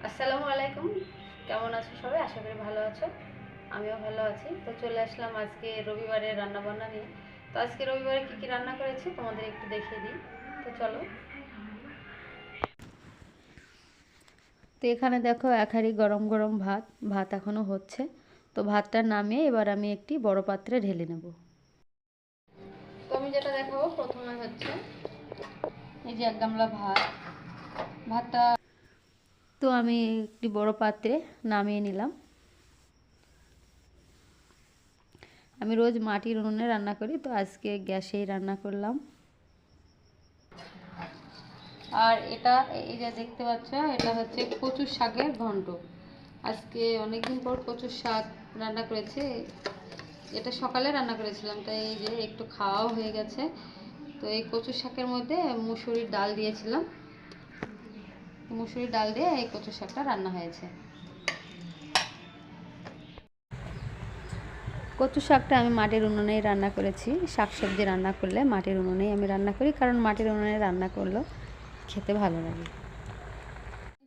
আসসালামু আলাইকুম। কেমন আছো সবাই? আশা করি ভালো আছো। আমিও ভালো আছি। তো চলে আসলাম আজকে রবিবারের রান্নাবান্না নিয়ে। তো আজকে রবিবারে কী কী রান্না করেছি তোমাদের একটু দেখিয়ে দিই। তো চলো। তো এখানে দেখো এক হাঁড়ি গরম গরম ভাত এখনও হচ্ছে। তো ভাতটা নামিয়ে এবার আমি একটি বড় পাত্রে ঢেলে নেব। তো আমি যেটা দেখাবো প্রথমে হচ্ছে এই যে 1 গামলা ভাতটা তো আমি একটি বড় পাত্রে নামিয়ে নিলাম। আমি রোজ মাটির উনুনে রান্না করি, তো আজকে গ্যাসেই রান্না করলাম। আর এটা এই যে দেখতে পাচ্ছ, এটা হচ্ছে কচুর শাকের ঘন্ট। আজকে অনেকদিন পর কচুর শাক রান্না করেছে। এটা সকালে রান্না করেছিলাম, তাই এই যে একটু খাওয়াও হয়ে গেছে। তো এই কচুর শাকের মধ্যে মুসুরির ডাল দিয়েছিলাম, মুসুরির ডাল দিয়ে এই কচুর শাকটা রান্না হয়েছে। কচু শাকটা আমি মাটির উনুনেই রান্না করেছি। শাকসবজি রান্না করলে মাটির উনুনেই আমি রান্না করি, কারণ মাটির উনুনে রান্না করলেও খেতে ভালো লাগে।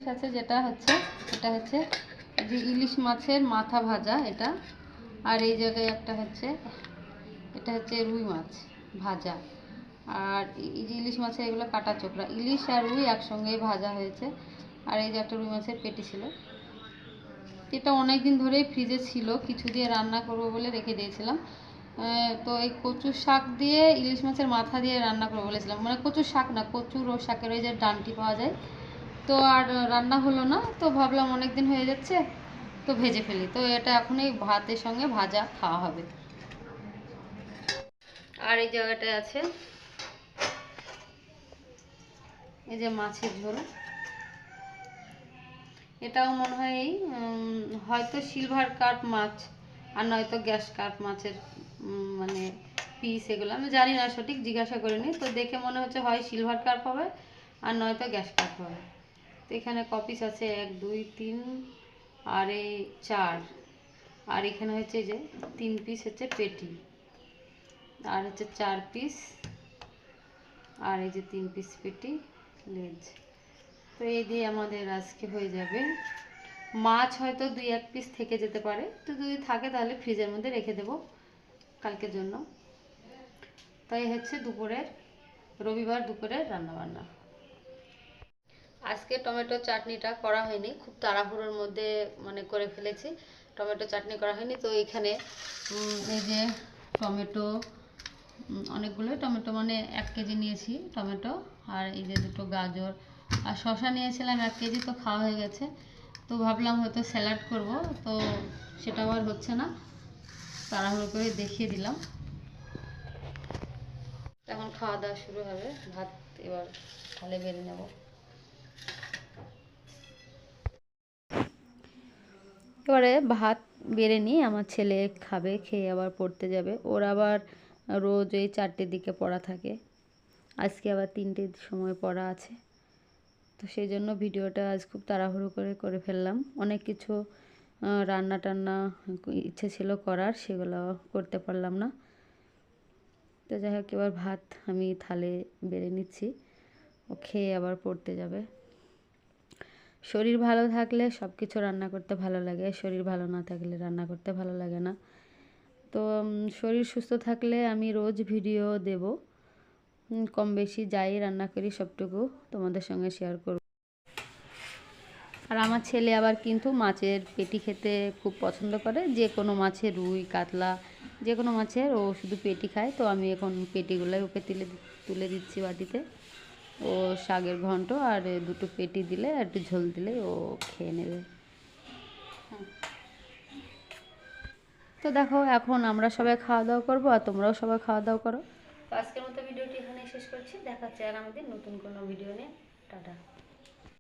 সাথে যেটা হচ্ছে এটা হচ্ছে যে ইলিশ মাছের মাথা ভাজা এটা। আর এই জায়গায় একটা হচ্ছে এটা হচ্ছে রুই মাছ ভাজা। আর এই যে ইলিশ মাছের এগুলো কাটা চোখরা, ইলিশ আর রুই একসঙ্গেই ভাজা হয়েছে। আর এই যে একটা রুই মাছের পেটি ছিল, এটা অনেক দিন ধরেই ফ্রিজে ছিল, কিছু দিয়ে রান্না করবো বলে রেখে দিয়েছিলাম। তো এই কচুর শাক দিয়ে ইলিশ মাছের মাথা দিয়ে রান্না করবো বলেছিলাম, মানে কচুর শাক না, কচুর ও শাকের ওই যে ডাঁটি পাওয়া যায়। তো আর রান্না হলো না, তো ভাবলাম অনেক দিন হয়ে যাচ্ছে, তো ভেজে ফেলি। তো এটা এখন এই ভাতের সঙ্গে ভাজা খাওয়া হবে। আর এই জায়গাটায় আছে এই যে মাছের ঝোল। এটাও মনে হয় হয়তো সিলভার কার্প মাছ, আর নয়তো গ্যাস কার্প মাছের মানে পিস। এগুলো আমি জানি না, সঠিক জিজ্ঞাসা করিনি। তো দেখে মনে হচ্ছে হয় সিলভার কার্প হবে আর নয়তো গ্যাস কার্প হবে। তো এখানে কপিস আছে 1 2 3 আর এই 4। আর এখানে হচ্ছে যে 3 পিস হচ্ছে পেটি, আর হচ্ছে 4 পিস, আর এই যে 3 পিস পেটি লেজ। তো এই দিয়ে আমাদের আজকে হয়ে যাবে। মাছ হয়তো 2-1 পিস থেকে যেতে পারে, তো যদি থাকে তাহলে ফ্রিজের মধ্যে রেখে দেব কালকের জন্য। তাই হচ্ছে রবিবার দুপুরের রান্নাবান্না। আজকে টমেটো চাটনিটা করা হয়নি, খুব তাড়াহুড়োর মধ্যে মানে করে ফেলেছি। টমেটো চাটনি করা হয়নি। তো এখানে এই যে টমেটো, অনেকগুলো টমেটো, মানে 1 কেজি নিয়েছি টমেটো। আর এই যে 2টো গাজর, আর শসা নিয়েছিলাম 1 কেজি, তো খাওয়া হয়ে গেছে। তো ভাবলাম হয়তো স্যালাড করব, তো সেটাও আর হচ্ছে না, তাড়াহুড়ো করে দেখিয়ে দিলাম। এখন খাওয়া দাওয়া শুরু হবে। ভাত এবার থালে বেড়ে নেব। এবারে ভাত বেড়ে নিই, আমার ছেলে খাবে, খেয়ে আবার পড়তে যাবে। ওর আবার রোজ এই 4টের দিকে পড়া থাকে, আজকে আবার 3টের সময় পড়া আছে। তো সেই জন্য ভিডিওটা আজ খুব তাড়াহুড়ো করে ফেললাম। অনেক কিছু রান্না টান্না ইচ্ছে ছিল করার, সেগুলো করতে পারলাম না। তো যাই হোক, এবার ভাত আমি থালে বেড়ে নিচ্ছি, ও খেয়ে আবার পড়তে যাবে। শরীর ভালো থাকলে সব কিছু রান্না করতে ভালো লাগে, শরীর ভালো না থাকলে রান্না করতে ভালো লাগে না। তো শরীর সুস্থ থাকলে আমি রোজ ভিডিও দেব, কম বেশি যাই রান্না করি সবটুকু তোমাদের সঙ্গে শেয়ার করব। আর আমার ছেলে আবার কিন্তু মাছের পেটি খেতে খুব পছন্দ করে, যে কোনো মাছের, রুই কাতলা যে কোনো মাছের, ও শুধু পেটি খায়। তো আমি এখন পেটিগুলোই ওকে তুলে দিচ্ছি বাটিতে। ও শাকের ঘন্ট আর 2টো পেটি দিলে, আর একটু ঝোল দিলে ও খেয়ে নেবে। তো দেখো, এখন আমরা সবাই খাওয়া দাওয়া করবো, আর তোমরাও সবাই খাওয়া দাওয়া করো। তো আজকের মতো ভিডিওটি এখানেই শেষ করছি। দেখা হচ্ছে আগামী দিন নতুন কোনো ভিডিও নিয়ে। টাটা।